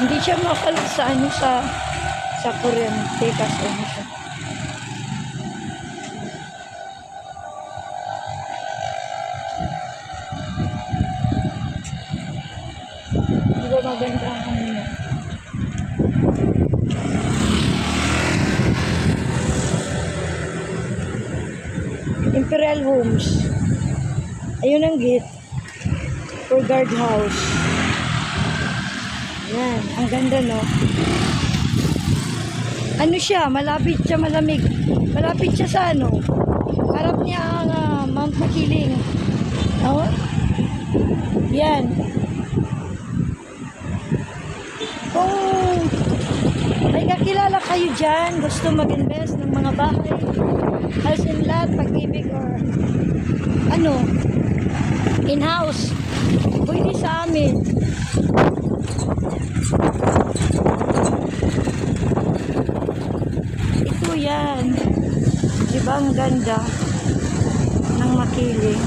Hindi siya makalag sa ano sa kuryente kasi ano siya. Di ba maganda ang ano? Imperial Homes. Ayun ang gate. For guard house. Yan, ang ganda no. Ano siya, malapit siya malamig. Malapit siya sa ano. Harap niya ang Mount Makiling. Oh. Yan. Kung may kakilala kayo dyan, gusto mag-invest ng mga bahay, house and lot, pag-ibig or ano, in-house, pwede sa amin. Ito yan. Diba ang ganda ng Makiling?